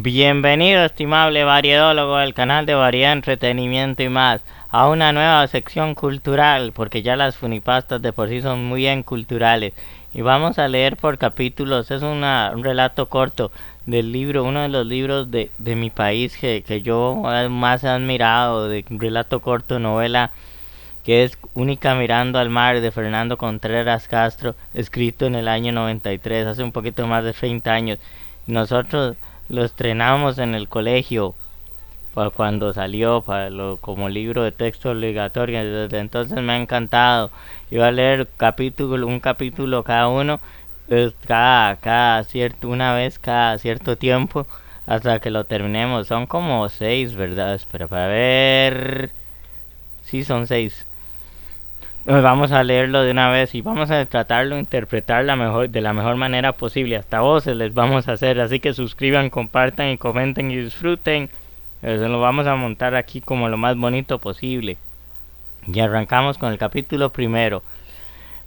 Bienvenido, estimable variedólogo del canal de Variedad, Entretenimiento y más, a una nueva sección cultural, porque ya las funipastas de por sí son muy bien culturales. Y vamos a leer por capítulos, es un relato corto del libro, uno de los libros de mi país que yo más he admirado, de relato corto, novela, que es Única mirando al mar, de Fernando Contreras Castro, escrito en el año 93, hace un poquito más de 30 años. Nosotros lo estrenamos en el colegio cuando salió como libro de texto obligatorio. Desde entonces me ha encantado. Iba a leer un capítulo cada uno, una vez cada cierto tiempo, hasta que lo terminemos. Son como 6, ¿verdad? Espera, para ver. Sí, son 6. Vamos a leerlo de una vez y vamos a tratarlo de interpretar de la mejor manera posible. Hasta voces les vamos a hacer, así que suscriban, compartan y comenten y disfruten. Se lo vamos a montar aquí como lo más bonito posible. Y arrancamos con el capítulo primero.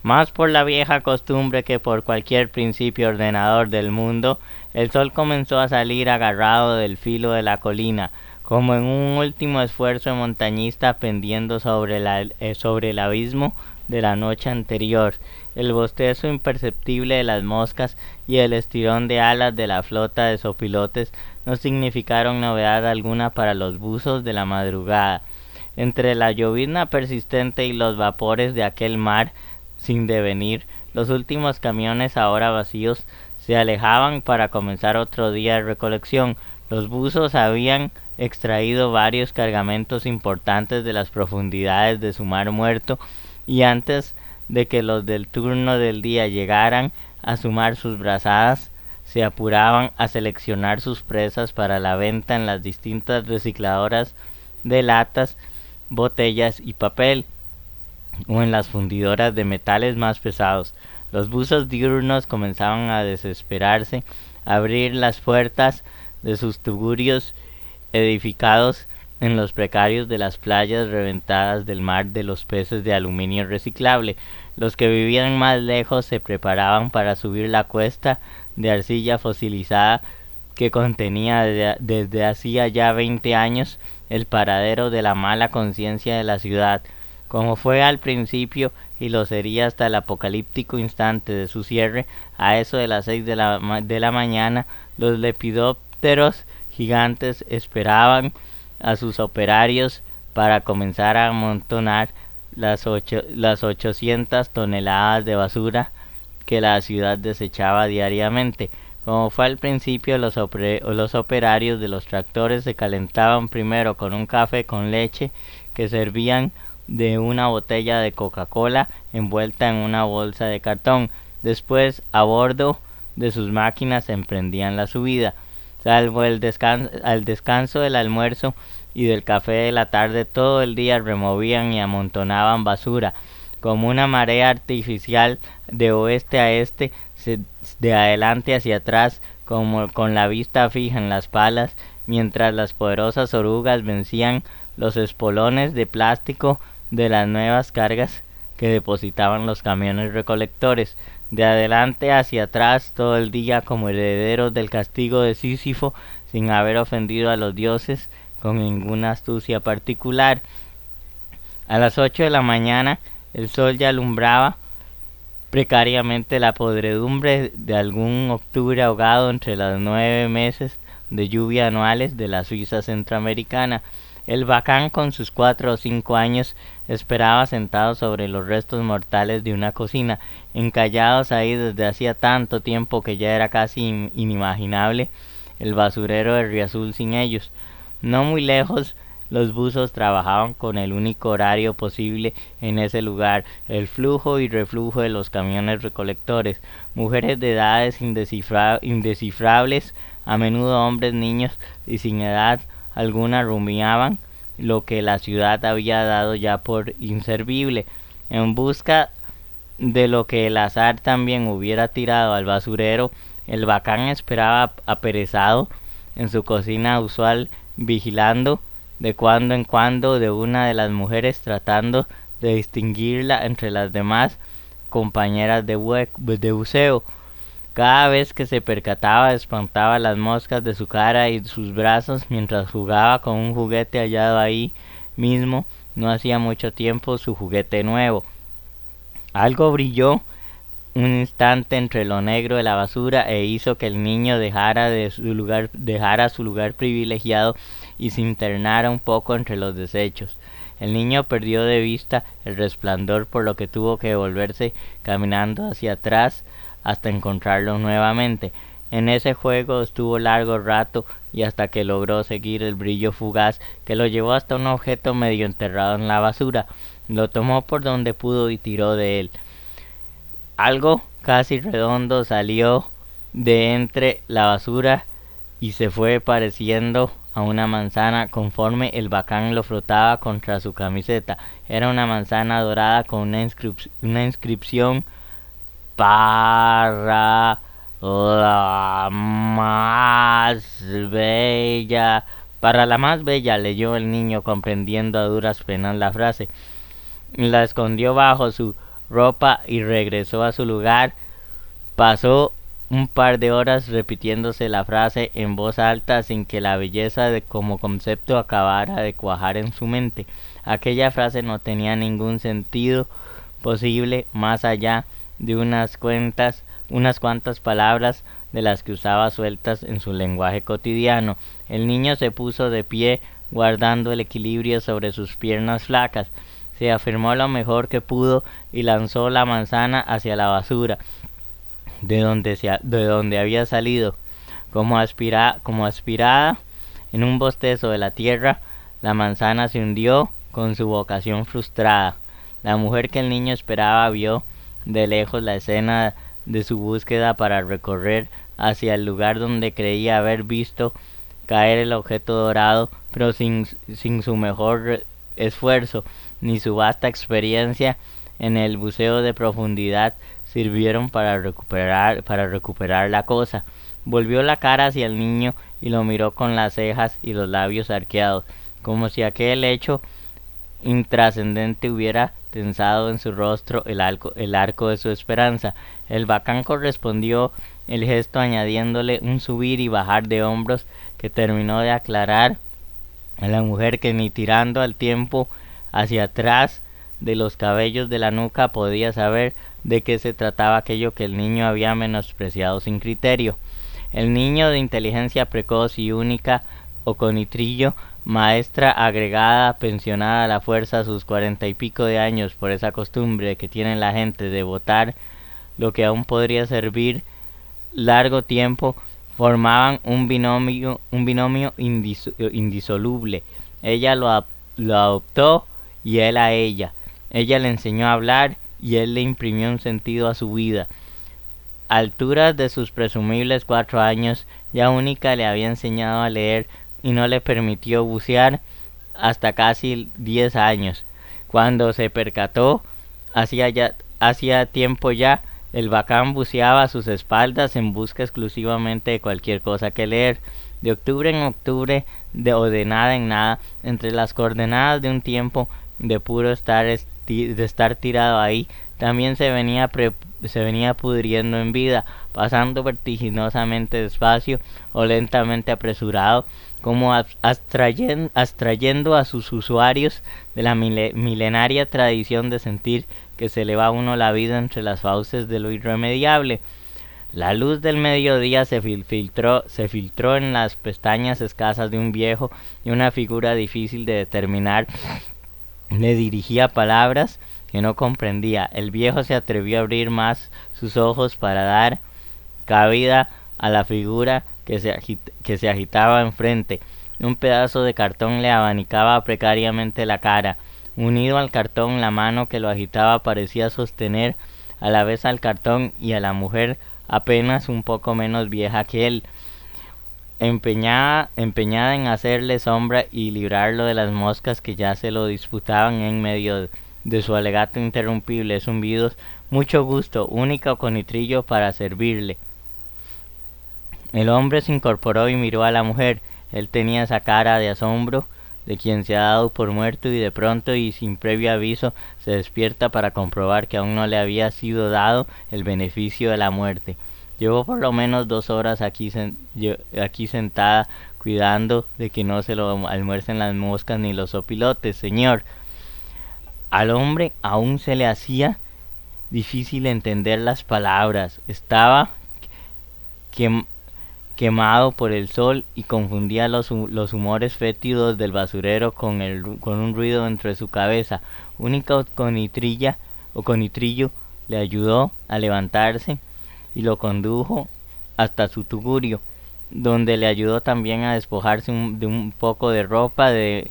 Más por la vieja costumbre que por cualquier principio ordenador del mundo, el sol comenzó a salir agarrado del filo de la colina, como en un último esfuerzo montañista pendiendo sobre el abismo de la noche anterior. El bostezo imperceptible de las moscas y el estirón de alas de la flota de sopilotes no significaron novedad alguna para los buzos de la madrugada. Entre la llovizna persistente y los vapores de aquel mar sin devenir, los últimos camiones ahora vacíos se alejaban para comenzar otro día de recolección. Los buzos habían extraído varios cargamentos importantes de las profundidades de su mar muerto, y antes de que los del turno del día llegaran a sumar sus brazadas, se apuraban a seleccionar sus presas para la venta en las distintas recicladoras de latas, botellas y papel, o en las fundidoras de metales más pesados. Los buzos diurnos comenzaban a desesperarse, a abrir las puertas de sus tugurios edificados en los precarios de las playas reventadas del mar de los peces de aluminio reciclable. Los que vivían más lejos se preparaban para subir la cuesta de arcilla fosilizada que contenía desde hacía ya 20 años el paradero de la mala conciencia de la ciudad, como fue al principio y lo sería hasta el apocalíptico instante de su cierre. A eso de las 6 de la mañana, los lepidópteros gigantes esperaban a sus operarios para comenzar a amontonar las 800 toneladas de basura que la ciudad desechaba diariamente. Como fue al principio, los operarios de los tractores se calentaban primero con un café con leche que servían de una botella de Coca-Cola envuelta en una bolsa de cartón. Después, a bordo de sus máquinas, emprendían la subida. Salvo al descanso del almuerzo y del café de la tarde, todo el día removían y amontonaban basura como una marea artificial, de oeste a este, de adelante hacia atrás, como con la vista fija en las palas, mientras las poderosas orugas vencían los espolones de plástico de las nuevas cargas que depositaban los camiones recolectores. De adelante hacia atrás todo el día, como herederos del castigo de Sísifo, sin haber ofendido a los dioses con ninguna astucia particular. A las 8 de la mañana el sol ya alumbraba precariamente la podredumbre de algún octubre ahogado entre los 9 meses de lluvia anuales de la Suiza centroamericana. El bacán, con sus 4 o 5 años, esperaba sentado sobre los restos mortales de una cocina, encallados ahí desde hacía tanto tiempo que ya era casi inimaginable el basurero de Riazul sin ellos. No muy lejos, los buzos trabajaban con el único horario posible en ese lugar, el flujo y reflujo de los camiones recolectores. Mujeres de edades indescifrables, a menudo hombres, niños y sin edad alguna, rumiaban lo que la ciudad había dado ya por inservible, en busca de lo que el azar también hubiera tirado al basurero. El bacán esperaba aperezado en su cocina usual, vigilando de cuando en cuando de una de las mujeres, tratando de distinguirla entre las demás compañeras de buceo. Cada vez que se percataba espantaba las moscas de su cara y sus brazos mientras jugaba con un juguete hallado ahí mismo, no hacía mucho tiempo, su juguete nuevo. Algo brilló un instante entre lo negro de la basura e hizo que el niño dejara su lugar privilegiado y se internara un poco entre los desechos. El niño perdió de vista el resplandor, por lo que tuvo que volverse caminando hacia atrás hasta encontrarlo nuevamente. En ese juego estuvo largo rato y hasta que logró seguir el brillo fugaz que lo llevó hasta un objeto medio enterrado en la basura. Lo tomó por donde pudo y tiró de él. Algo casi redondo salió de entre la basura y se fue pareciendo a una manzana conforme el bacán lo frotaba contra su camiseta. Era una manzana dorada con una inscripción: para la más bella. Para la más bella, leyó el niño, comprendiendo a duras penas la frase. La escondió bajo su ropa y regresó a su lugar. Pasó un par de horas repitiéndose la frase en voz alta sin que la belleza como concepto acabara de cuajar en su mente. Aquella frase no tenía ningún sentido posible más allá de unas cuantas palabras de las que usaba sueltas en su lenguaje cotidiano. El niño se puso de pie, guardando el equilibrio sobre sus piernas flacas. Se afirmó lo mejor que pudo y lanzó la manzana hacia la basura, de donde había salido. Como aspirada en un bostezo de la tierra, la manzana se hundió con su vocación frustrada. La mujer que el niño esperaba vio de lejos la escena de su búsqueda para recorrer hacia el lugar donde creía haber visto caer el objeto dorado, pero sin su mejor esfuerzo ni su vasta experiencia en el buceo de profundidad sirvieron para recuperar la cosa. Volvió la cara hacia el niño y lo miró con las cejas y los labios arqueados, como si aquel hecho intrascendente hubiera tensado en su rostro el arco de su esperanza. El bacán correspondió el gesto añadiéndole un subir y bajar de hombros que terminó de aclarar a la mujer que ni tirando al tiempo hacia atrás de los cabellos de la nuca podía saber de qué se trataba aquello que el niño había menospreciado sin criterio. El niño, de inteligencia precoz y única, Oconitrillo, maestra agregada, pensionada a la fuerza a sus 40 y pico de años por esa costumbre que tiene la gente de botar lo que aún podría servir largo tiempo, formaban un binomio indisoluble. Ella lo adoptó y él a ella. Ella le enseñó a hablar y él le imprimió un sentido a su vida. A alturas de sus presumibles 4 años, ya única le había enseñado a leer y no le permitió bucear hasta casi 10 años. Cuando se percató, hacía tiempo ya, el bacán buceaba a sus espaldas en busca exclusivamente de cualquier cosa que leer. De octubre en octubre, o de nada en nada, entre las coordenadas de un tiempo de puro estar tirado ahí, también se venía pudriendo en vida, pasando vertiginosamente despacio o lentamente apresurado, como abstrayendo a sus usuarios de la milenaria tradición de sentir que se le va a uno la vida entre las fauces de lo irremediable. La luz del mediodía se filtró en las pestañas escasas de un viejo, y una figura difícil de determinar le dirigía palabras que no comprendía. El viejo se atrevió a abrir más sus ojos para dar cabida a la figura que se agitaba enfrente. Un pedazo de cartón le abanicaba precariamente la cara. Unido al cartón, la mano que lo agitaba parecía sostener a la vez al cartón y a la mujer apenas un poco menos vieja que él, empeñada en hacerle sombra y librarlo de las moscas que ya se lo disputaban en medio de su alegato interrumpible zumbidos. Mucho gusto, única Oconitrillo, para servirle. El hombre se incorporó y miró a la mujer. Él tenía esa cara de asombro de quien se ha dado por muerto y de pronto y sin previo aviso se despierta para comprobar que aún no le había sido dado el beneficio de la muerte. Llevo por lo menos 2 horas aquí sentada, cuidando de que no se lo almuercen las moscas ni los opilotes, señor. Al hombre aún se le hacía difícil entender las palabras. Estaba quem- quemado por el sol y confundía los humores fétidos del basurero con un ruido dentro de su cabeza. Única conitrillo le ayudó a levantarse y lo condujo hasta su tugurio, donde le ayudó también a despojarse de un poco de ropa de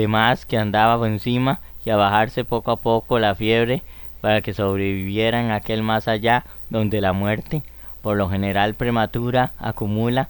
más que andaba encima y a bajarse poco a poco la fiebre para que sobreviviera en aquel más allá donde la muerte, por lo general prematura, acumula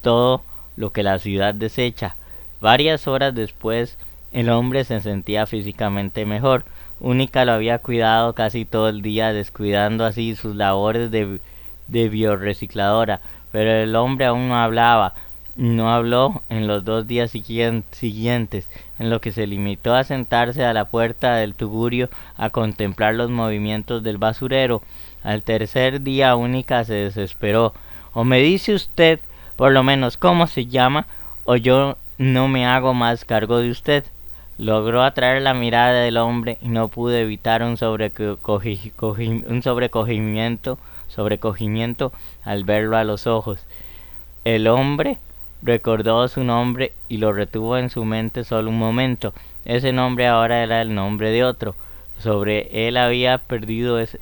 todo lo que la ciudad desecha. Varias horas después, el hombre se sentía físicamente mejor. Única lo había cuidado casi todo el día, descuidando así sus labores de biorrecicladora, pero el hombre aún no hablaba. No habló en los 2 días siguientes, en lo que se limitó a sentarse a la puerta del tugurio a contemplar los movimientos del basurero. Al tercer día Única se desesperó. O me dice usted por lo menos cómo se llama, o yo no me hago más cargo de usted. Logró atraer la mirada del hombre y no pudo evitar un sobrecogimiento al verlo a los ojos. El hombre recordó su nombre y lo retuvo en su mente solo un momento. Ese nombre ahora era el nombre de otro. Sobre él había perdido ese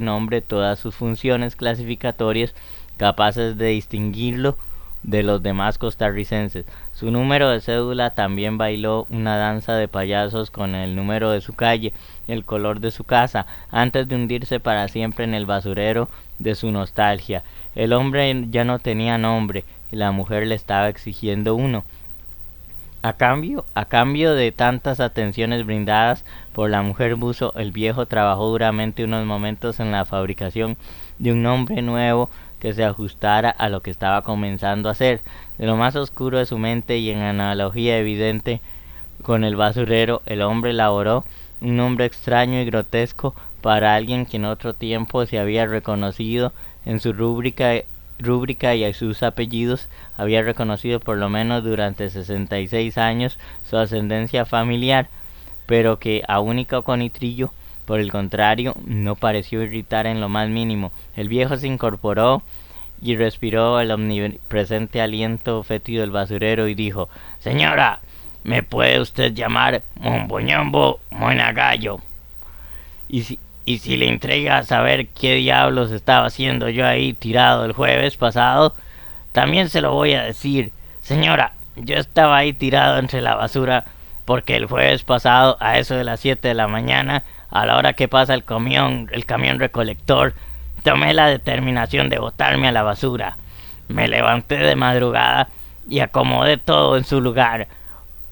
nombre todas sus funciones clasificatorias capaces de distinguirlo de los demás costarricenses. Su número de cédula también bailó una danza de payasos con el número de su calle y el color de su casa, antes de hundirse para siempre en el basurero de su nostalgia. El hombre ya no tenía nombre y la mujer le estaba exigiendo uno. A cambio de tantas atenciones brindadas por la mujer buzo, el viejo trabajó duramente unos momentos en la fabricación de un nombre nuevo que se ajustara a lo que estaba comenzando a hacer. De lo más oscuro de su mente y en analogía evidente con el basurero, el hombre elaboró un nombre extraño y grotesco para alguien que en otro tiempo se había reconocido en su rúbrica y a sus apellidos, había reconocido por lo menos durante 66 años su ascendencia familiar, pero que a Única Conitrillo, por el contrario, no pareció irritar en lo más mínimo. El viejo se incorporó y respiró el omnipresente aliento fétido del basurero y dijo: «Señora, me puede usted llamar Momboñombo Monagallo. Y si le intriga saber qué diablos estaba haciendo yo ahí tirado el jueves pasado, también se lo voy a decir. Señora, yo estaba ahí tirado entre la basura porque el jueves pasado, a eso de las 7 de la mañana, a la hora que pasa el camión recolector, tomé la determinación de botarme a la basura. Me levanté de madrugada y acomodé todo en su lugar.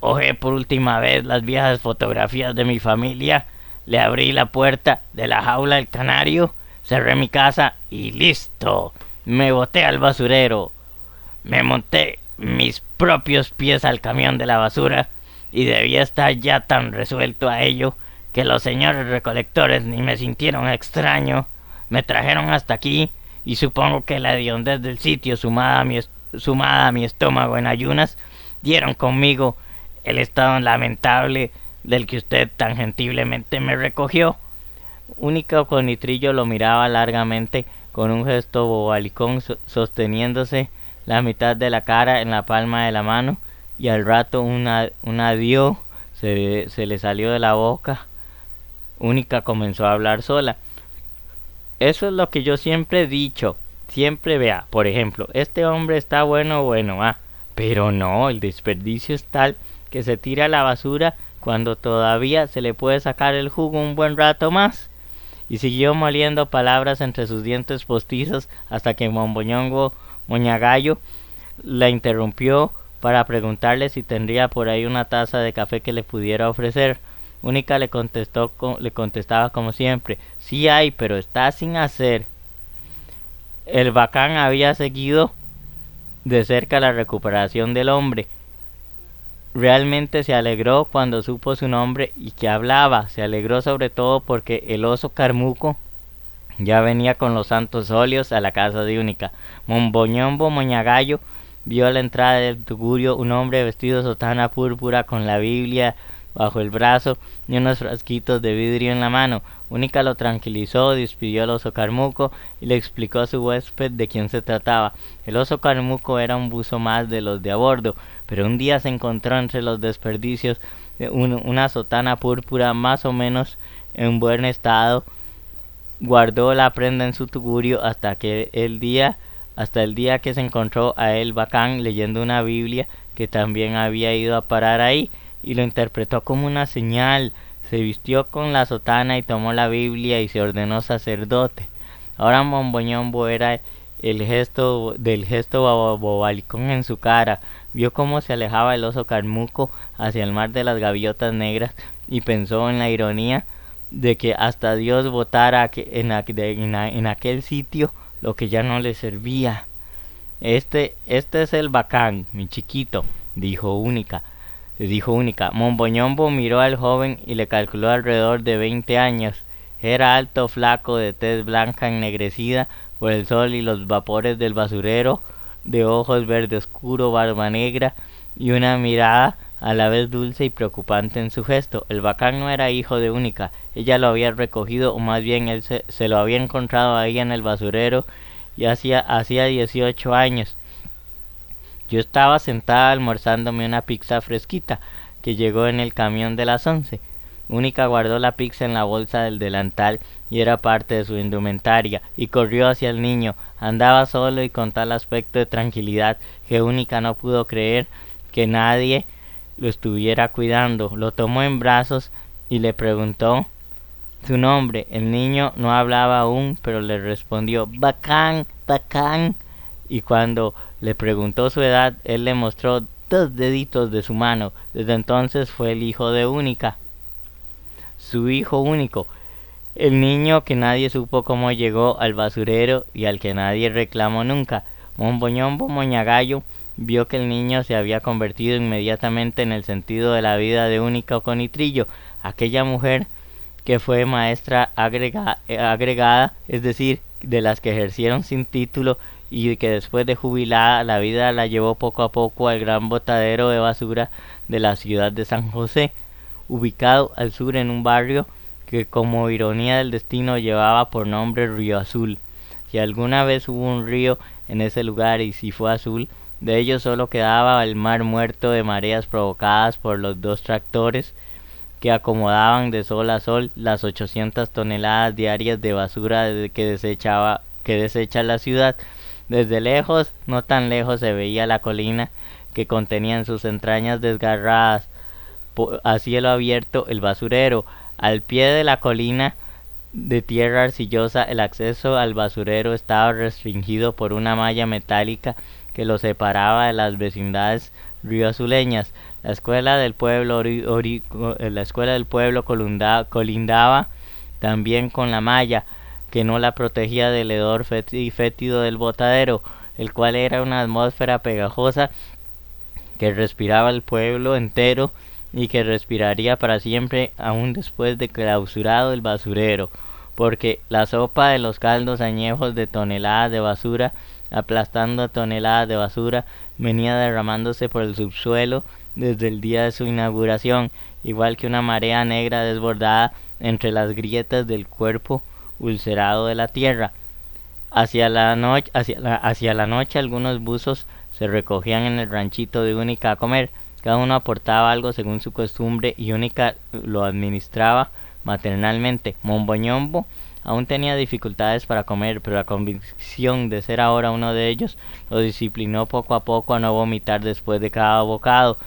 Ojé por última vez las viejas fotografías de mi familia, le abrí la puerta de la jaula del canario, cerré mi casa y listo. Me boté al basurero. Me monté mis propios pies al camión de la basura y debía estar ya tan resuelto a ello que los señores recolectores ni me sintieron extraño. Me trajeron hasta aquí y supongo que la hediondez del sitio sumada a mi estómago en ayunas dieron conmigo el estado lamentable del que usted tan gentiblemente me recogió». Única Conitrillo lo miraba largamente con un gesto bobalicón, sosteniéndose la mitad de la cara en la palma de la mano, y al rato un adiós se le salió de la boca. Única comenzó a hablar sola. «Eso es lo que yo siempre he dicho. Siempre, vea, por ejemplo, este hombre está bueno, pero no, el desperdicio es tal que se tira a la basura cuando todavía se le puede sacar el jugo un buen rato más». Y siguió moliendo palabras entre sus dientes postizos hasta que Momboñongo Moñagallo la interrumpió para preguntarle si tendría por ahí una taza de café que le pudiera ofrecer. Única le contestaba como siempre: «Sí hay, pero está sin hacer». El bacán había seguido de cerca la recuperación del hombre. Realmente se alegró cuando supo su nombre y que hablaba. Se alegró sobre todo porque el oso Carmuco Ya venía con los santos óleos a la casa de Única. Momboñombo Moñagallo vio a la entrada del tugurio un hombre vestido de sotana púrpura con la Biblia bajo el brazo y unos frasquitos de vidrio en la mano. Única lo tranquilizó, despidió al oso Carmuco y le explicó a su huésped de quién se trataba. El oso Carmuco era un buzo más de los de a bordo, pero un día se encontró entre los desperdicios de una sotana púrpura más o menos en buen estado. Guardó la prenda en su tugurio hasta el día que se encontró a él Bacán leyendo una Biblia que también había ido a parar ahí, y lo interpretó como una señal. Se vistió con la sotana y tomó la Biblia y se ordenó sacerdote. Ahora Momboñombo era el gesto bobalicón en su cara. Vio cómo se alejaba el oso Carmuco hacia el mar de las gaviotas negras y pensó en la ironía de que hasta Dios votara en aquel sitio lo que ya no le servía. Este es el Bacán, mi chiquito, dijo Única. Momboñombo miró al joven y le calculó alrededor de 20 años. Era alto, flaco, de tez blanca ennegrecida por el sol y los vapores del basurero, de ojos verde oscuro, barba negra y una mirada a la vez dulce y preocupante en su gesto. El Bacán no era hijo de Única. Ella lo había recogido, o más bien él se lo había encontrado ahí en el basurero, y hacía 18 años. Yo estaba sentada almorzándome una pizza fresquita que llegó en el camión de las 11. Única guardó la pizza en la bolsa del delantal y era parte de su indumentaria, y corrió hacia el niño. Andaba solo y con tal aspecto de tranquilidad que Única no pudo creer que nadie lo estuviera cuidando. Lo tomó en brazos y le preguntó su nombre. El niño no hablaba aún, pero le respondió Bacán, Bacán, y cuando le preguntó su edad, él le mostró 2 deditos de su mano. Desde entonces fue el hijo de Única, su hijo único, el niño que nadie supo cómo llegó al basurero y al que nadie reclamó nunca. Momboñombo Moñagallo vio que el niño se había convertido inmediatamente en el sentido de la vida de Única Conitrillo, aquella mujer que fue maestra agregada, es decir, de las que ejercieron sin título y que después de jubilada la vida la llevó poco a poco al gran botadero de basura de la ciudad de San José, ubicado al sur en un barrio que como ironía del destino llevaba por nombre Río Azul. Si alguna vez hubo un río en ese lugar y si fue azul, de ello solo quedaba el mar muerto de mareas provocadas por los 2 tractores que acomodaban de sol a sol las 800 toneladas diarias de basura que desecha la ciudad. Desde lejos, no tan lejos, se veía la colina que contenía en sus entrañas desgarradas a cielo abierto el basurero. Al pie de la colina de tierra arcillosa el acceso al basurero estaba restringido por una malla metálica que lo separaba de las vecindades rioazuleñas. La escuela del pueblo colindaba también con la malla que no la protegía del hedor fétido del botadero, el cual era una atmósfera pegajosa que respiraba el pueblo entero y que respiraría para siempre aún después de clausurado el basurero, porque la sopa de los caldos añejos de toneladas de basura, aplastando toneladas de basura, venía derramándose por el subsuelo desde el día de su inauguración, igual que una marea negra desbordada entre las grietas del cuerpo ulcerado de la tierra. Hacia la noche algunos buzos se recogían en el ranchito de Única a comer. Cada uno aportaba algo según su costumbre y Única lo administraba maternalmente. Momboñombo aún tenía dificultades para comer, pero la convicción de ser ahora uno de ellos lo disciplinó poco a poco a no vomitar después de cada bocado.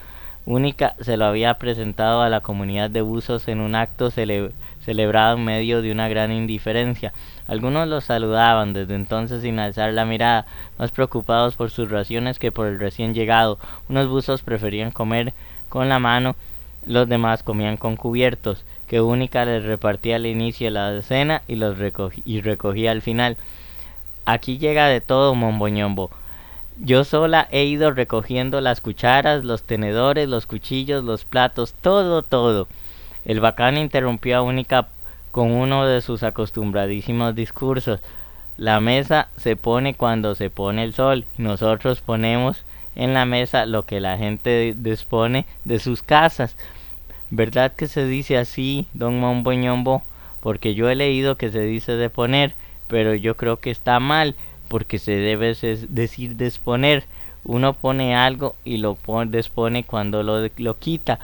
Única se lo había presentado a la comunidad de buzos en un acto celebrado en medio de una gran indiferencia. Algunos los saludaban desde entonces sin alzar la mirada, más preocupados por sus raciones que por el recién llegado. Unos buzos preferían comer con la mano, los demás comían con cubiertos, que Única les repartía al inicio de la cena y recogía al final. Aquí llega de todo, Momboñombo. Yo sola he ido recogiendo las cucharas, los tenedores, los cuchillos, los platos, todo. El Bacán interrumpió a Única con uno de sus acostumbradísimos discursos: la mesa se pone cuando se pone el sol, y nosotros ponemos en la mesa lo que la gente dispone de sus casas. ¿Verdad que se dice así, don Momboñombo? Porque yo he leído que se dice de poner, pero yo creo que está mal, porque se debe decir disponer. Uno pone algo y lo dispone cuando lo quita.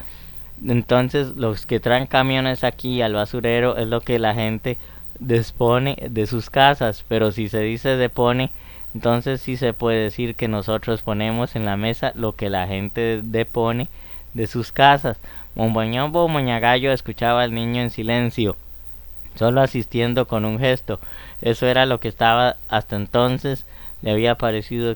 Entonces los que traen camiones aquí al basurero es lo que la gente dispone de sus casas, pero si se dice depone, entonces sí se puede decir que nosotros ponemos en la mesa lo que la gente depone de sus casas. Momboñombo Moñagallo escuchaba al niño en silencio, solo asistiendo con un gesto. Eso era lo que hasta entonces le había parecido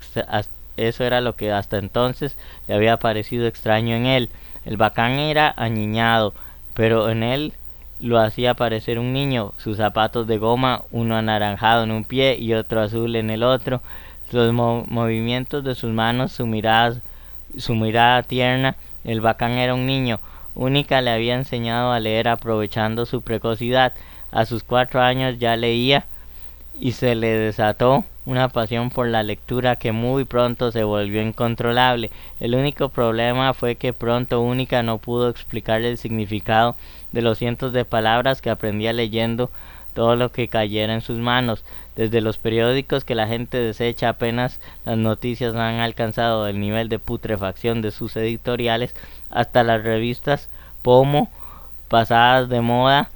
extraño en él. El bacán era aniñado, pero en él lo hacía parecer un niño. Sus zapatos de goma, uno anaranjado en un pie y otro azul en el otro, los movimientos de sus manos, su mirada tierna. El bacán era un niño. Única le había enseñado a leer aprovechando su precocidad. A sus 4 años ya leía y se le desató una pasión por la lectura que muy pronto se volvió incontrolable. El único problema fue que pronto Única no pudo explicarle el significado de los cientos de palabras que aprendía leyendo todo lo que cayera en sus manos. Desde los periódicos que la gente desecha apenas las noticias han alcanzado el nivel de putrefacción de sus editoriales, hasta las revistas pomo pasadas de moda,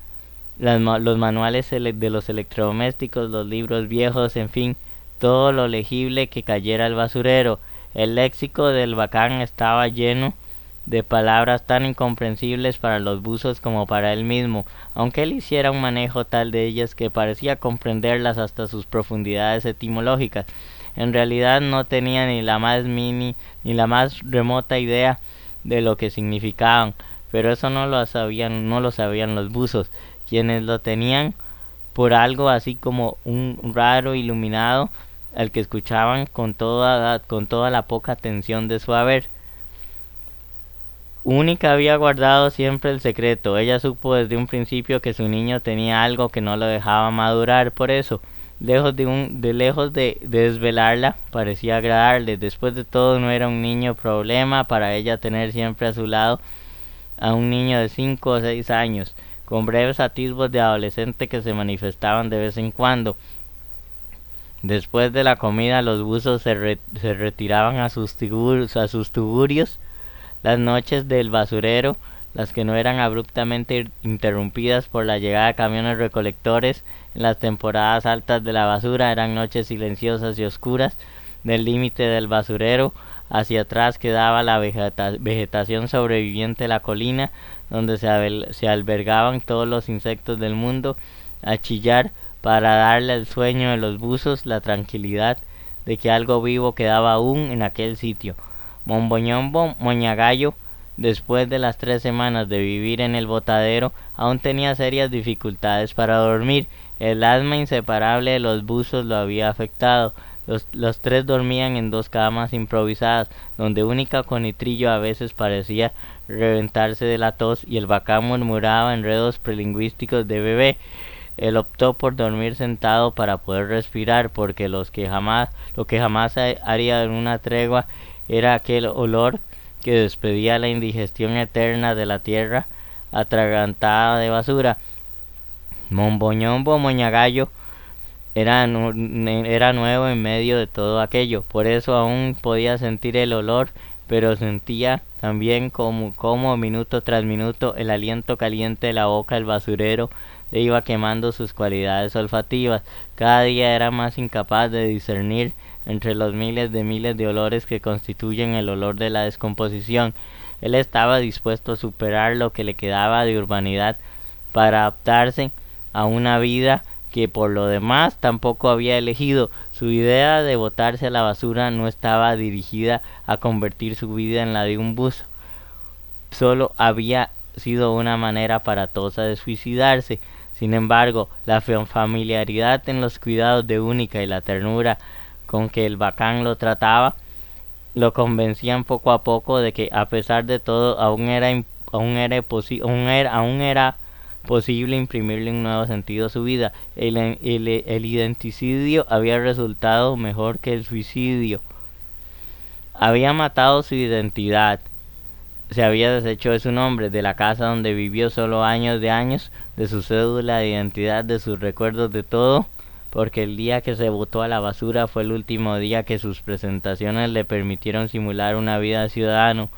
los manuales de los electrodomésticos, los libros viejos, en fin, todo lo legible que cayera al basurero. El léxico del bacán estaba lleno de palabras tan incomprensibles para los buzos como para él mismo, aunque él hiciera un manejo tal de ellas que parecía comprenderlas hasta sus profundidades etimológicas. En realidad no tenía ni la más remota idea de lo que significaban, pero eso no lo sabían los buzos, quienes lo tenían por algo así como un raro iluminado al que escuchaban con toda la poca atención de su haber. Única había guardado siempre el secreto. Ella supo desde un principio que su niño tenía algo que no lo dejaba madurar. Por eso, lejos de desvelarla, parecía agradarle. Después de todo, no era un niño problema para ella tener siempre a su lado a un niño de 5 o 6 años, con breves atisbos de adolescente que se manifestaban de vez en cuando. Después de la comida, los buzos se retiraban a sus tugurios. Las noches del basurero, las que no eran abruptamente interrumpidas por la llegada de camiones recolectores en las temporadas altas de la basura, eran noches silenciosas y oscuras. Del límite del basurero hacia atrás quedaba la vegetación sobreviviente de la colina, donde se albergaban todos los insectos del mundo, a chillar para darle al sueño de los buzos la tranquilidad de que algo vivo quedaba aún en aquel sitio. Momboñombo Moñagallo, después de las 3 semanas de vivir en el botadero, aún tenía serias dificultades para dormir. El asma inseparable de los buzos lo había afectado. Los 3 dormían en 2 camas improvisadas, donde Única con Nitrillo a veces parecía reventarse de la tos y el bacán murmuraba enredos prelingüísticos de bebé. Él optó por dormir sentado para poder respirar, porque lo que jamás haría en una tregua era aquel olor que despedía la indigestión eterna de la tierra atragantada de basura. Momboñombo Moñagallo era nuevo en medio de todo aquello, por eso aún podía sentir el olor, pero sentía también como minuto tras minuto el aliento caliente de la boca del basurero le iba quemando sus cualidades olfativas. Cada día era más incapaz de discernir entre los miles de olores que constituyen el olor de la descomposición. Él estaba dispuesto a superar lo que le quedaba de urbanidad para adaptarse a una vida que por lo demás tampoco había elegido. Su idea de botarse a la basura no estaba dirigida a convertir su vida en la de un buzo. Solo había sido una manera aparatosa de suicidarse. Sin embargo, la familiaridad en los cuidados de Única y la ternura con que el bacán lo trataba lo convencían poco a poco de que, a pesar de todo, aún era posible imprimirle un nuevo sentido a su vida. El identicidio había resultado mejor que el suicidio. Había matado su identidad. Se había deshecho de su nombre, de la casa donde vivió solo años, de su cédula de identidad, de sus recuerdos, de todo, porque el día que se botó a la basura fue el último día que sus presentaciones le permitieron simular una vida de ciudadano.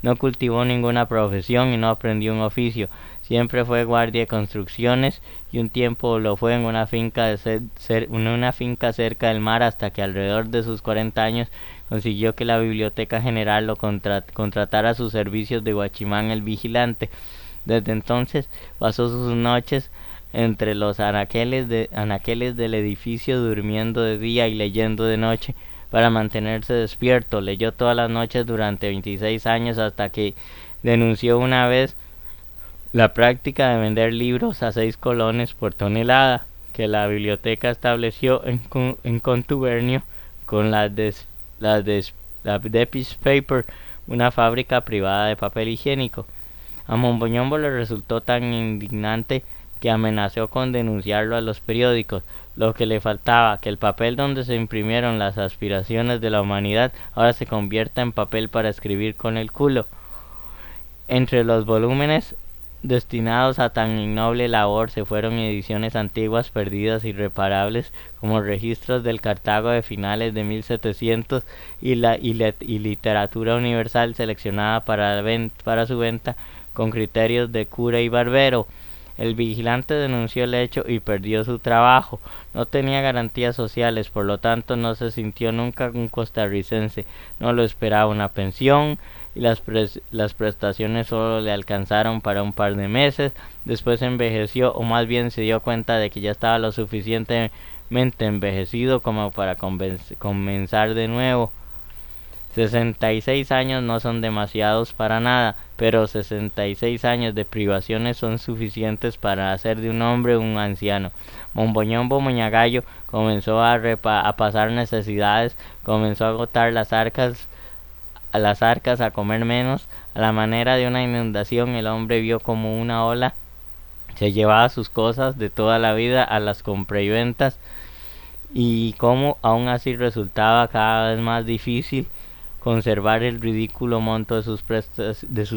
No cultivó ninguna profesión y no aprendió un oficio. Siempre fue guardia de construcciones y un tiempo lo fue en una finca cerca del mar, hasta que alrededor de sus 40 años consiguió que la Biblioteca General lo contratara a sus servicios de guachimán el vigilante. Desde entonces pasó sus noches entre los anaqueles del edificio, durmiendo de día y leyendo de noche para mantenerse despierto. Leyó todas las noches durante 26 años, hasta que denunció una vez la práctica de vender libros a 6 colones por tonelada, que la biblioteca estableció en contubernio con la Depis Paper, una fábrica privada de papel higiénico. A Monboñombo le resultó tan indignante que amenazó con denunciarlo a los periódicos. Lo que le faltaba, que el papel donde se imprimieron las aspiraciones de la humanidad ahora se convierta en papel para escribir con el culo. Entre los volúmenes destinados a tan ignoble labor se fueron ediciones antiguas perdidas irreparables, como registros del Cartago de finales de 1700 y literatura universal seleccionada para su venta con criterios de cura y barbero. El vigilante denunció el hecho y perdió su trabajo. No tenía garantías sociales, por lo tanto no se sintió nunca un costarricense. No lo esperaba una pensión y las prestaciones solo le alcanzaron para un par de meses. Después envejeció, o más bien se dio cuenta de que ya estaba lo suficientemente envejecido como para comenzar de nuevo. 66 años no son demasiados para nada, pero 66 años de privaciones son suficientes para hacer de un hombre un anciano. Monboñombo Moñagallo comenzó a pasar necesidades, comenzó a agotar las arcas, a comer menos. A la manera de una inundación, el hombre vio como una ola se llevaba sus cosas de toda la vida a las compra y ventas, y cómo aún así resultaba cada vez más difícil conservar el ridículo monto de sus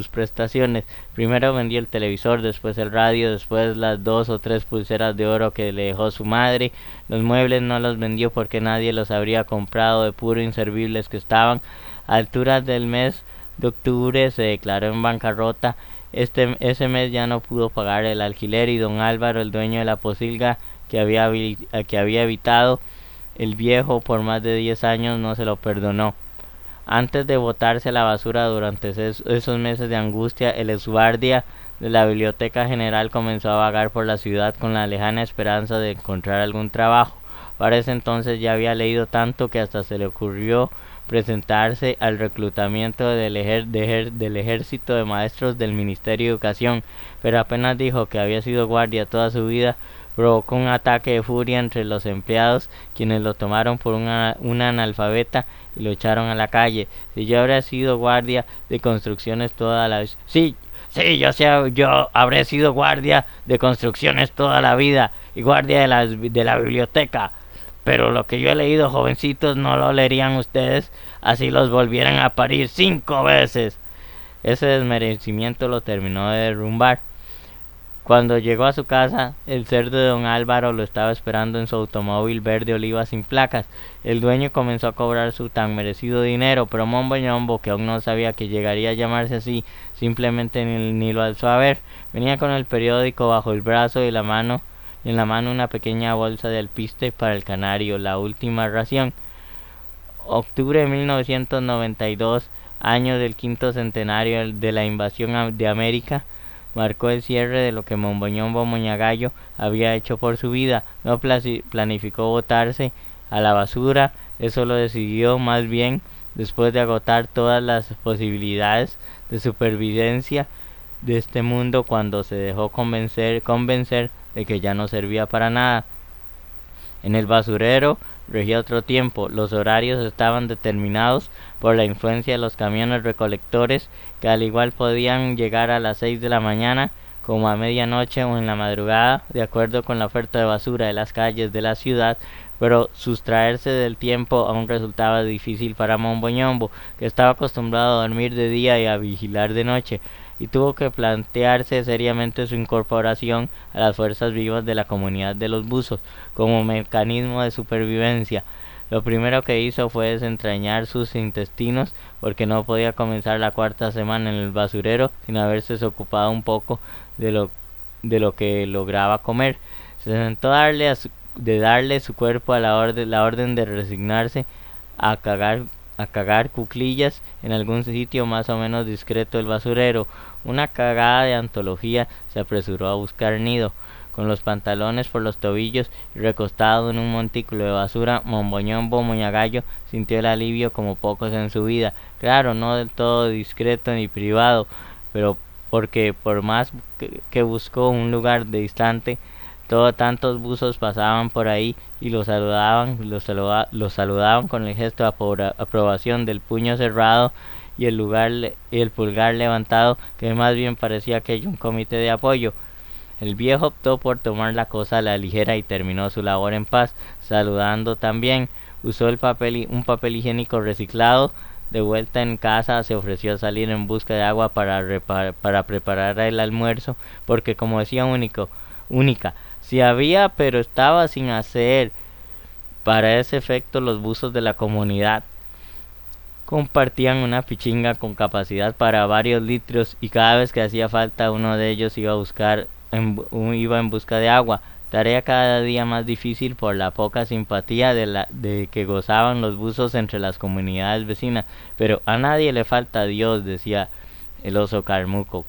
prestaciones. Primero vendió el televisor, después el radio, después las 2 o 3 pulseras de oro que le dejó su madre. Los muebles no los vendió porque nadie los habría comprado, de puro inservibles que estaban. A alturas del mes de octubre se declaró en bancarrota. Ese mes ya no pudo pagar el alquiler, y don Álvaro, el dueño de la posilga que había habitado el viejo por más de 10 años, no se lo perdonó. Antes de botarse a la basura durante esos meses de angustia, el exguardia de la Biblioteca General comenzó a vagar por la ciudad con la lejana esperanza de encontrar algún trabajo. Para ese entonces ya había leído tanto que hasta se le ocurrió presentarse al reclutamiento del ejército de maestros del Ministerio de Educación, pero apenas dijo que había sido guardia toda su vida, provocó un ataque de furia entre los empleados, quienes lo tomaron por una analfabeta y lo echaron a la calle. Si yo habría sido guardia de construcciones toda la vida. Sí, yo habré sido guardia de construcciones toda la vida y guardia de la biblioteca. Pero lo que yo he leído, jovencitos, no lo leerían ustedes, así los volvieran a parir 5 veces. Ese desmerecimiento lo terminó de derrumbar. Cuando llegó a su casa, el cerdo de don Álvaro lo estaba esperando en su automóvil verde oliva sin placas. El dueño comenzó a cobrar su tan merecido dinero, pero Monboñombo, que aún no sabía que llegaría a llamarse así, simplemente ni lo alzó a ver. Venía con el periódico bajo el brazo y en la mano una pequeña bolsa de alpiste para el canario, la última ración. Octubre de 1992, año del 5º centenario de la invasión de América, marcó el cierre de lo que Monboñombo Moñagallo había hecho por su vida. No planificó botarse a la basura, eso lo decidió más bien después de agotar todas las posibilidades de supervivencia de este mundo, cuando se dejó convencer de que ya no servía para nada. En el basurero regía otro tiempo. Los horarios estaban determinados por la influencia de los camiones recolectores, que al igual podían llegar a las 6 de la mañana, como a medianoche o en la madrugada, de acuerdo con la oferta de basura de las calles de la ciudad, pero sustraerse del tiempo aún resultaba difícil para Monboñombo, que estaba acostumbrado a dormir de día y a vigilar de noche, y tuvo que plantearse seriamente su incorporación a las fuerzas vivas de la comunidad de los buzos, como mecanismo de supervivencia. Lo primero que hizo fue desentrañar sus intestinos, porque no podía comenzar la cuarta semana en el basurero sin haberse ocupado un poco de lo que lograba comer. Se sentó de darle su cuerpo a la orden de resignarse a cagar cuclillas en algún sitio más o menos discreto del basurero. Una cagada de antología. Se apresuró a buscar nido. Con los pantalones por los tobillos y recostado en un montículo de basura, Monboñombo Moñagallo sintió el alivio como pocos en su vida. Claro, no del todo discreto ni privado, pero porque por más que buscó un lugar distante, tantos buzos pasaban por ahí y lo saludaban con el gesto de aprobación del puño cerrado y el pulgar levantado, que más bien parecía aquello un comité de apoyo. El viejo optó por tomar la cosa a la ligera y terminó su labor en paz, saludando también. Usó un papel higiénico reciclado. De vuelta en casa se ofreció a salir en busca de agua para preparar el almuerzo, porque como decía única, si había pero estaba sin hacer. Para ese efecto los buzos de la comunidad compartían una pichinga con capacidad para varios litros, y cada vez que hacía falta uno de ellos iba en busca de agua, tarea cada día más difícil por la poca simpatía de que gozaban los buzos entre las comunidades vecinas. Pero a nadie le falta Dios, decía el oso Carmuco,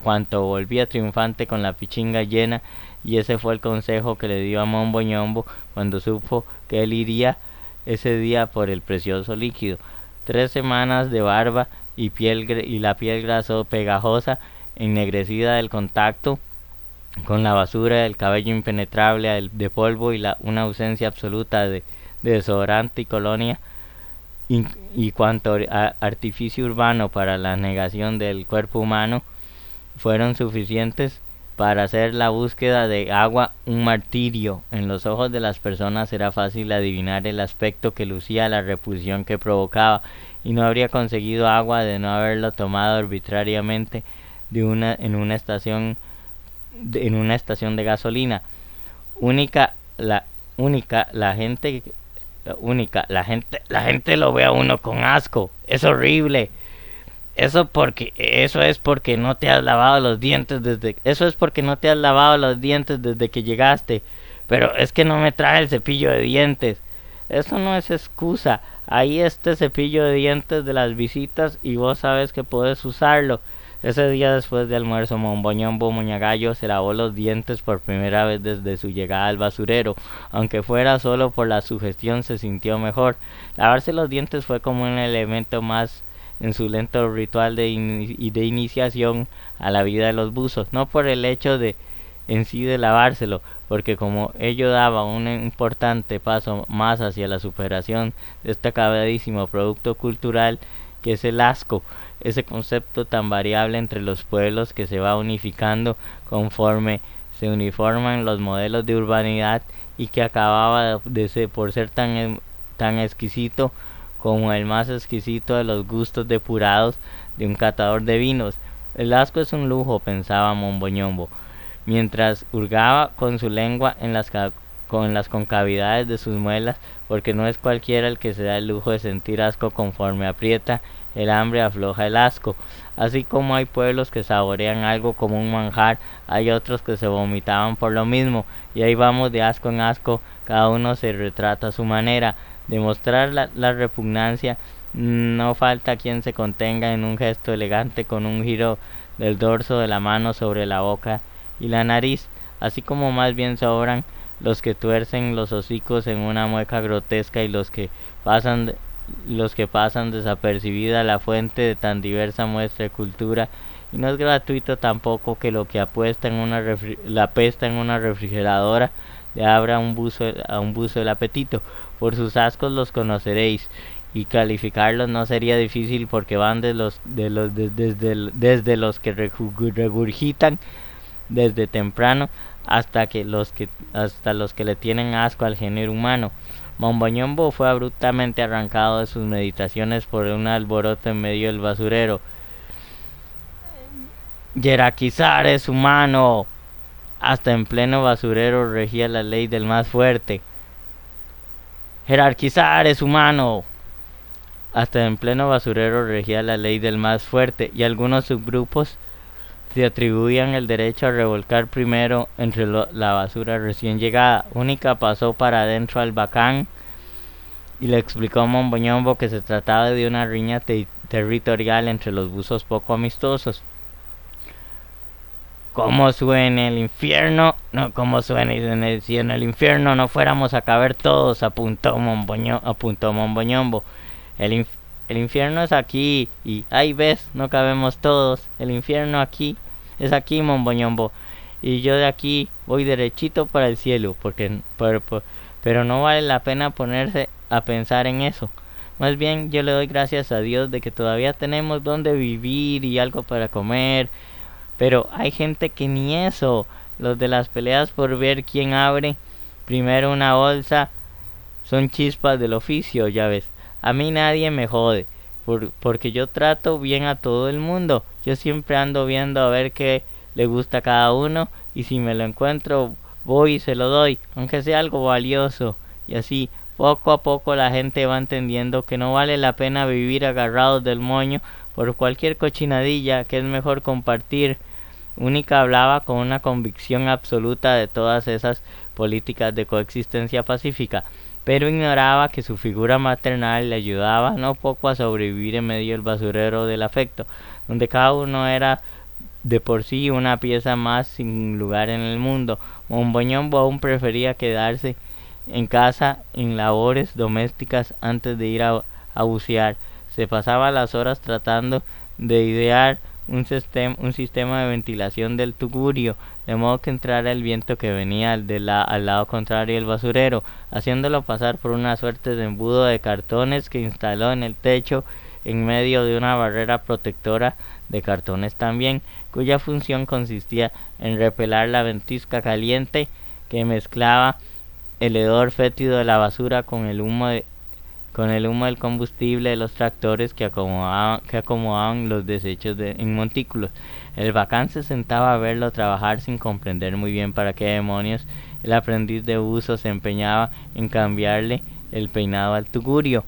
cuanto volvía triunfante con la pichinga llena, y ese fue el consejo que le dio a Monboñombo cuando supo que él iría ese día por el precioso líquido. 3 semanas de barba y la piel pegajosa, ennegrecida del contacto con la basura, el cabello impenetrable de polvo y una ausencia absoluta de desodorante y colonia, y cuanto artificio urbano para la negación del cuerpo humano, fueron suficientes para hacer la búsqueda de agua un martirio. En los ojos de las personas era fácil adivinar el aspecto que lucía, la repulsión que provocaba, y no habría conseguido agua de no haberlo tomado arbitrariamente en una estación de gasolina. La gente lo ve a uno con asco. Es horrible. Eso es porque no te has lavado los dientes desde que llegaste. Pero es que no me trae el cepillo de dientes. Eso no es excusa. Ahí está el cepillo de dientes de las visitas y vos sabes que puedes usarlo. Ese día después de almuerzo, Monboñombo Moñagallo se lavó los dientes por primera vez desde su llegada al basurero. Aunque fuera solo por la sugestión, se sintió mejor. Lavarse los dientes fue como un elemento más en su lento ritual de iniciación a la vida de los buzos, no por el hecho en sí de lavárselo, porque como ello daba un importante paso más hacia la superación de este acabadísimo producto cultural que es el asco, ese concepto tan variable entre los pueblos que se va unificando conforme se uniforman los modelos de urbanidad, y que acababa por ser tan exquisito como el más exquisito de los gustos depurados de un catador de vinos. El asco es un lujo, pensaba Monboñombo, mientras hurgaba con su lengua en las concavidades de sus muelas, porque no es cualquiera el que se da el lujo de sentir asco. Conforme aprieta el hambre afloja el asco. Así como hay pueblos que saborean algo como un manjar, hay otros que se vomitaban por lo mismo, y ahí vamos de asco en asco, cada uno se retrata a su manera. Demostrar la repugnancia, no falta quien se contenga en un gesto elegante con un giro del dorso de la mano sobre la boca y la nariz, así como más bien sobran los que tuercen los hocicos en una mueca grotesca, y los que pasan desapercibida la fuente de tan diversa muestra de cultura. Y no es gratuito tampoco que lo que la pesta en una refrigeradora le abra a un buzo el apetito. Por sus ascos los conoceréis, y calificarlos no sería difícil, porque van desde los que regurgitan desde temprano hasta los que le tienen asco al género humano. Momboñombo fue abruptamente arrancado de sus meditaciones por un alboroto en medio del basurero. Jerarquizar es humano. Hasta en pleno basurero regía la ley del más fuerte. Jerarquizar es humano. Hasta en pleno basurero regía la ley del más fuerte, y algunos subgrupos se atribuían el derecho a revolcar primero entre la basura recién llegada. Única pasó para adentro al bacán y le explicó a Momboñombo que se trataba de una riña territorial entre los buzos poco amistosos. ¿Cómo suene el infierno? No, ¿cómo suene si en el infierno no fuéramos a caber todos? Apuntó Momboñombo. El infierno es aquí, y ahí ves, no cabemos todos. El infierno aquí es aquí, Momboñombo, y yo de aquí voy derechito para el cielo, pero no vale la pena ponerse a pensar en eso. Más bien yo le doy gracias a Dios de que todavía tenemos donde vivir y algo para comer. Pero hay gente que ni eso. Los de las peleas por ver quién abre primero una bolsa son chispas del oficio, ya ves. A mí nadie me jode, porque yo trato bien a todo el mundo. Yo siempre ando viendo a ver qué le gusta a cada uno, y si me lo encuentro voy y se lo doy, aunque sea algo valioso. Y así, poco a poco la gente va entendiendo que no vale la pena vivir agarrados del moño por cualquier cochinadilla, que es mejor compartir. Única hablaba con una convicción absoluta de todas esas políticas de coexistencia pacífica, pero ignoraba que su figura maternal le ayudaba no poco a sobrevivir en medio del basurero del afecto, donde cada uno era de por sí una pieza más sin lugar en el mundo. Momboñombo aún prefería quedarse en casa en labores domésticas antes de ir a bucear. Se pasaba las horas tratando de idear un sistema de ventilación del tugurio, de modo que entrara el viento que venía al lado contrario del basurero, haciéndolo pasar por una suerte de embudo de cartones que instaló en el techo en medio de una barrera protectora de cartones también, cuya función consistía en repelar la ventisca caliente que mezclaba el hedor fétido de la basura con el humo del combustible de los tractores que acomodaban los desechos en montículos. El bacán se sentaba a verlo trabajar sin comprender muy bien para qué demonios el aprendiz de buzo se empeñaba en cambiarle el peinado al tugurio.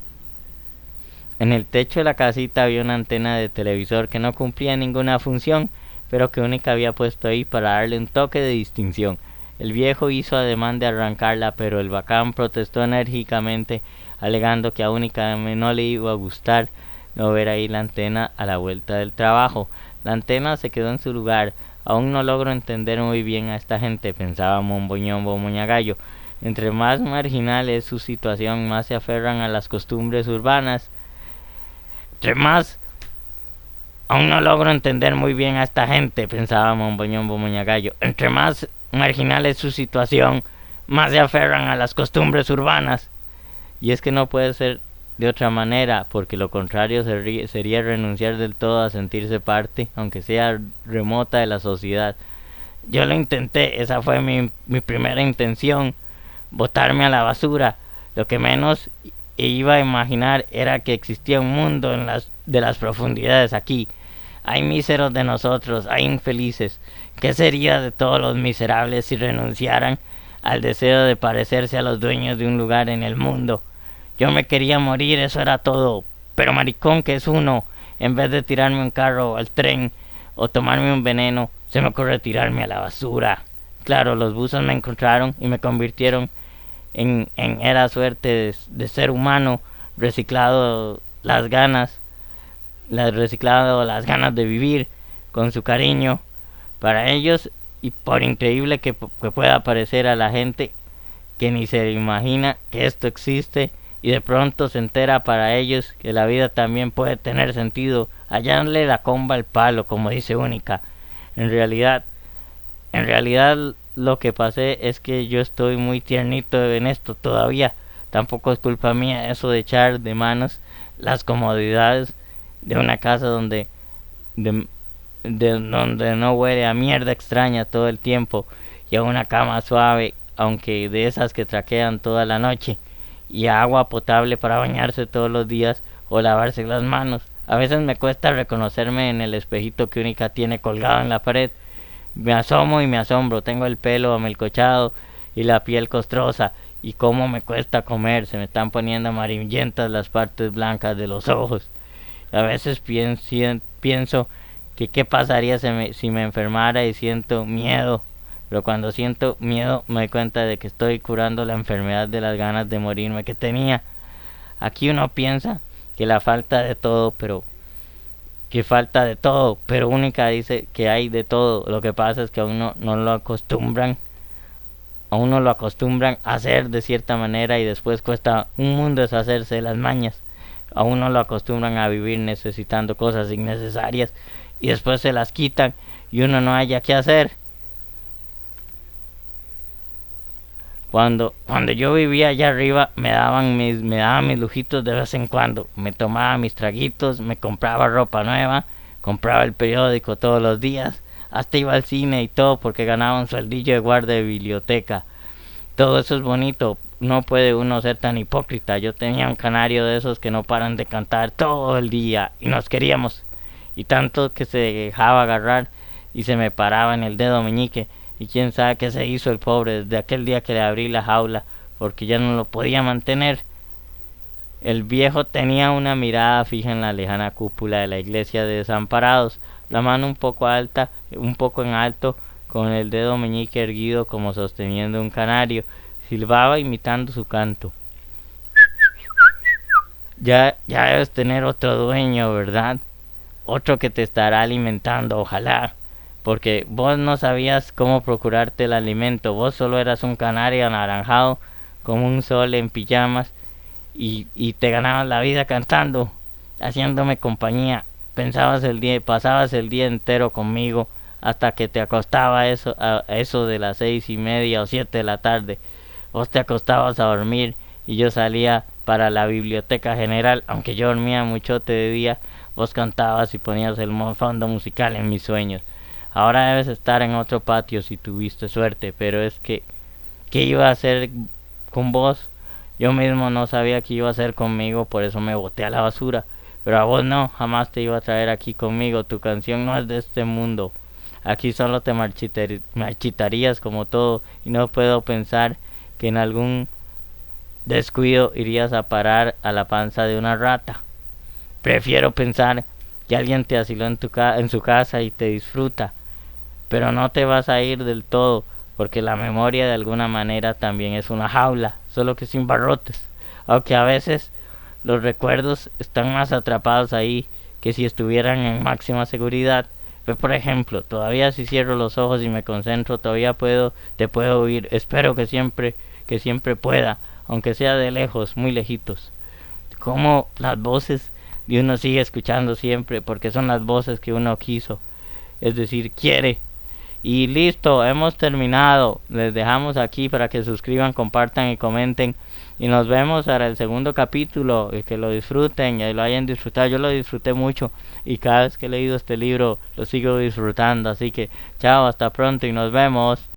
En el techo de la casita había una antena de televisor que no cumplía ninguna función, pero que Única había puesto ahí para darle un toque de distinción. El viejo hizo ademán de arrancarla, pero el bacán protestó enérgicamente, alegando que a Única no le iba a gustar no ver ahí la antena a la vuelta del trabajo. La antena se quedó en su lugar. Aún no logro entender muy bien a esta gente, pensaba Momboñombo Moñagallo. Entre más marginal es su situación, más se aferran a las costumbres urbanas. Aún no logro entender muy bien a esta gente, pensaba Momboñombo Moñagallo. Entre más marginal es su situación, más se aferran a las costumbres urbanas. Y es que no puede ser de otra manera, porque lo contrario sería renunciar del todo a sentirse parte, aunque sea remota, de la sociedad. Yo lo intenté, esa fue mi primera intención, botarme a la basura. Lo que menos iba a imaginar era que existía un mundo de las profundidades aquí. Hay míseros de nosotros, hay infelices. ¿Qué sería de todos los miserables si renunciaran al deseo de parecerse a los dueños de un lugar en el mundo? Yo me quería morir, eso era todo. Pero maricón que es uno, en vez de tirarme un carro al tren o tomarme un veneno, se me ocurre tirarme a la basura. Claro, los buzos me encontraron y me convirtieron en era suerte de ser humano, reciclado las ganas de vivir, con su cariño para ellos, y por increíble que pueda parecer a la gente que ni se imagina que esto existe, y de pronto se entera para ellos que la vida también puede tener sentido, hallarle la comba al palo, como dice Única. En realidad lo que pasé es que yo estoy muy tiernito en esto todavía. Tampoco es culpa mía eso de echar de manos las comodidades de una casa donde de donde no huele a mierda extraña todo el tiempo, y a una cama suave, aunque de esas que traquean toda la noche, y a agua potable para bañarse todos los días o lavarse las manos. A veces me cuesta reconocerme en el espejito que Única tiene colgado en la pared. Me asomo y me asombro, tengo el pelo amelcochado y la piel costrosa, y cómo me cuesta comer, se me están poniendo amarillentas las partes blancas de los ojos. A veces pienso que qué pasaría si me enfermara y siento miedo, pero cuando siento miedo me doy cuenta de que estoy curando la enfermedad de las ganas de morirme que tenía. Aquí uno piensa que la falta de todo, que falta de todo, pero Única dice que hay de todo. Lo que pasa es que a uno no lo acostumbran, a uno lo acostumbran a hacer de cierta manera y después cuesta un mundo deshacerse de las mañas. A uno lo acostumbran a vivir necesitando cosas innecesarias y después se las quitan y uno no haya qué hacer. Cuando yo vivía allá arriba me daban mis lujitos de vez en cuando. Me tomaba mis traguitos, me compraba ropa nueva, compraba el periódico todos los días, hasta iba al cine y todo porque ganaba un sueldillo de guardia de biblioteca. Todo eso es bonito, no puede uno ser tan hipócrita. Yo tenía un canario de esos que no paran de cantar todo el día y nos queríamos. Y tanto que se dejaba agarrar y se me paraba en el dedo meñique. Y quién sabe qué se hizo el pobre desde aquel día que le abrí la jaula, porque ya no lo podía mantener. El viejo tenía una mirada fija en la lejana cúpula de la iglesia de Desamparados, la mano un poco en alto, con el dedo meñique erguido como sosteniendo un canario. Silbaba imitando su canto. Ya debes tener otro dueño, ¿verdad? Otro que te estará alimentando, ojalá. Porque vos no sabías cómo procurarte el alimento, vos solo eras un canario anaranjado como un sol en pijamas y te ganabas la vida cantando, haciéndome compañía. Pasabas el día entero conmigo hasta que te acostaba a eso de las 6:30 o 7 de la tarde. Vos te acostabas a dormir y yo salía para la biblioteca general, aunque yo dormía muchote de día, vos cantabas y ponías el fondo musical en mis sueños. Ahora debes estar en otro patio si tuviste suerte, pero es que, ¿qué iba a hacer con vos? Yo mismo no sabía qué iba a hacer conmigo, por eso me boté a la basura. Pero a vos no, jamás te iba a traer aquí conmigo, tu canción no es de este mundo. Aquí solo te marchitarías como todo, y no puedo pensar que en algún descuido irías a parar a la panza de una rata. Prefiero pensar que alguien te asiló en su casa y te disfruta. Pero no te vas a ir del todo, porque la memoria de alguna manera también es una jaula, solo que sin barrotes, aunque a veces los recuerdos están más atrapados ahí que si estuvieran en máxima seguridad. Pues por ejemplo, todavía si cierro los ojos y me concentro, te puedo oír, espero que siempre pueda, aunque sea de lejos, muy lejitos. Como las voces de uno sigue escuchando siempre, porque son las voces que uno quiso, es decir, quiere. Y listo, hemos terminado. Les dejamos aquí para que suscriban, compartan y comenten. Y nos vemos para el segundo capítulo. Y que lo disfruten y lo hayan disfrutado. Yo lo disfruté mucho. Y cada vez que he leído este libro lo sigo disfrutando. Así que chao, hasta pronto y nos vemos.